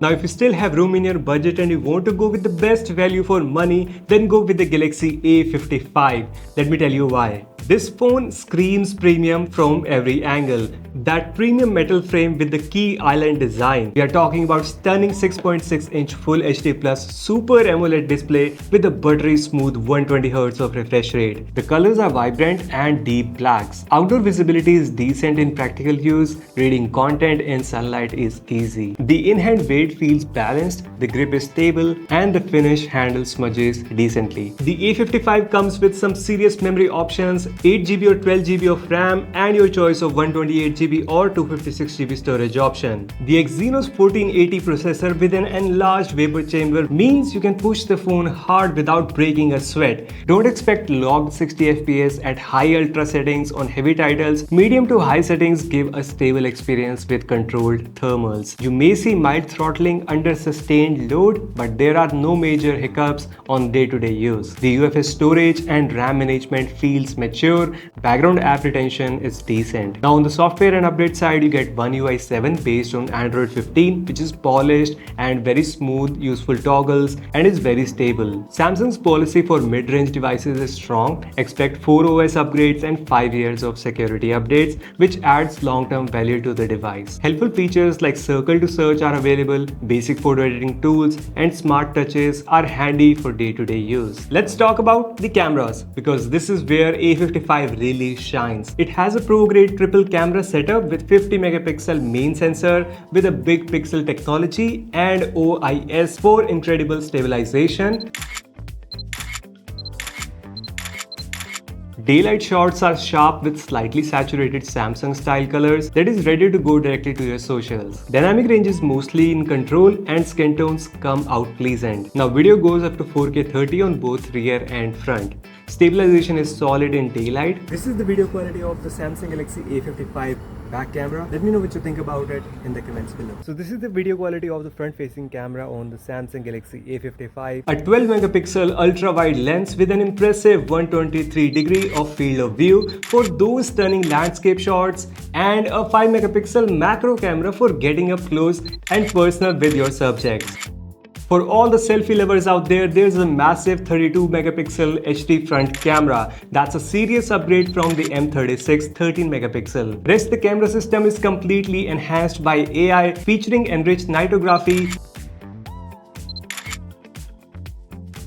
Now, if you still have room in your budget and you want to go with the best value for money, then go with the Galaxy A55. Let me tell you why. This phone screams premium from every angle. That premium metal frame with the key island design. We are talking about stunning 6.6-inch Full HD Plus Super AMOLED display with a buttery smooth 120Hz of refresh rate. The colors are vibrant and deep blacks. Outdoor visibility is decent in practical use. Reading content in sunlight is easy. The in-hand weight feels balanced, the grip is stable, and the finish handles smudges decently. The A55 comes with some serious memory options, 8GB or 12GB of RAM, and your choice of 128GB or 256GB storage option. The Exynos 1480 processor with an enlarged vapor chamber means you can push the phone hard without breaking a sweat. Don't expect logged 60 FPS at high ultra settings on heavy titles. Medium to high settings give a stable experience with controlled thermals. You may see mild throttling under sustained load, but there are no major hiccups on day-to-day use. The UFS storage and RAM management feels mature. Background app retention is decent. Now on the software and update side, you get One UI 7 based on Android 15, which is polished and very smooth, useful toggles, and is very stable. Samsung's policy for mid-range devices is strong. Expect 4 OS upgrades and 5 years of security updates, which adds long-term value to the device. Helpful features like circle to search are available, basic photo editing tools, and smart touches are handy for day-to-day use. Let's talk about the cameras, because this is where A55 really shines. It has a pro-grade triple camera setup with 50 megapixel main sensor with a big pixel technology and OIS for incredible stabilization. Daylight shots are sharp with slightly saturated Samsung style colors that is ready to go directly to your socials. Dynamic range is mostly in control and skin tones come out pleasant. Now video goes up to 4K 30 on both rear and front. Stabilization is solid in daylight. This is the video quality of the Samsung Galaxy A55 back camera. Let me know what you think about it in the comments below. So this is the video quality of the front facing camera on the Samsung Galaxy A55. A 12 megapixel ultra wide lens with an impressive 123 degree of field of view for those stunning landscape shots, and a 5 megapixel macro camera for getting up close and personal with your subjects. For all the selfie lovers out there, there's a massive 32 megapixel HD front camera. That's a serious upgrade from the M36 13 megapixel. Rest the camera system is completely enhanced by AI, featuring enriched nitography.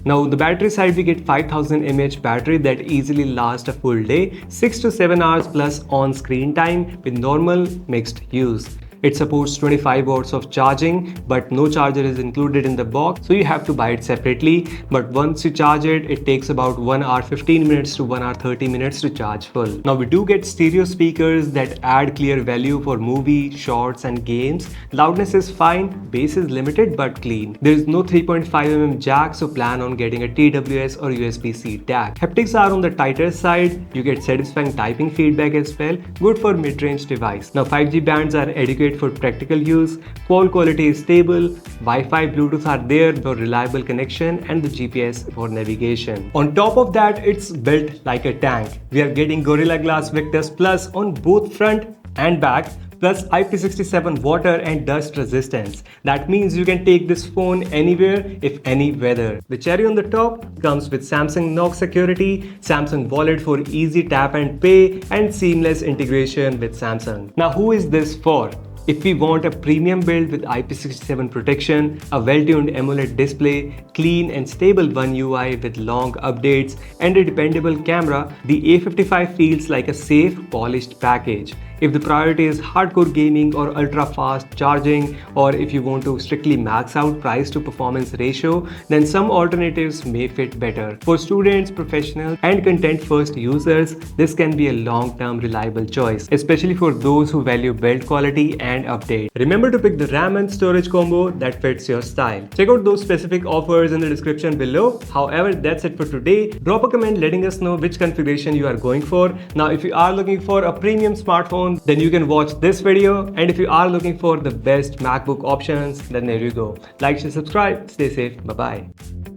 Now the battery side, we get 5000 mAh battery that easily lasts a full day, 6 to 7 hours plus on screen time with normal mixed use. It supports 25 watts of charging, but no charger is included in the box, so you have to buy it separately. But once you charge it, it takes about 1 hour 15 minutes to 1 hour 30 minutes to charge full. Now we do get stereo speakers that add clear value for movies, shorts and games. Loudness is fine, bass is limited but clean. There is no 3.5mm jack, so plan on getting a TWS or USB-C DAC. Haptics are on the tighter side. You get satisfying typing feedback as well, good for mid-range device. Now 5G bands are adequate for practical use, call quality is stable, Wi-Fi, Bluetooth are there for reliable connection, and the GPS for navigation. On top of that, it's built like a tank. We are getting Gorilla Glass Victus Plus on both front and back, plus IP67 water and dust resistance. That means you can take this phone anywhere if any weather. The cherry on the top comes with Samsung Knox security, Samsung Wallet for easy tap and pay, and seamless integration with Samsung. Now who is this for? If we want a premium build with IP67 protection, a well-tuned AMOLED display, clean and stable One UI with long updates, and a dependable camera, the A55 feels like a safe, polished package. If the priority is hardcore gaming or ultra-fast charging, or if you want to strictly max out price to performance ratio, then some alternatives may fit better. For students, professionals, and content-first users, this can be a long-term reliable choice, especially for those who value build quality and update. Remember to pick the RAM and storage combo that fits your style. Check out those specific offers in the description below. However, that's it for today. Drop a comment letting us know which configuration you are going for. Now, if you are looking for a premium smartphone, then you can watch this video, and if you are looking for the best MacBook options, then there you go. Like, share, subscribe, stay safe, bye bye.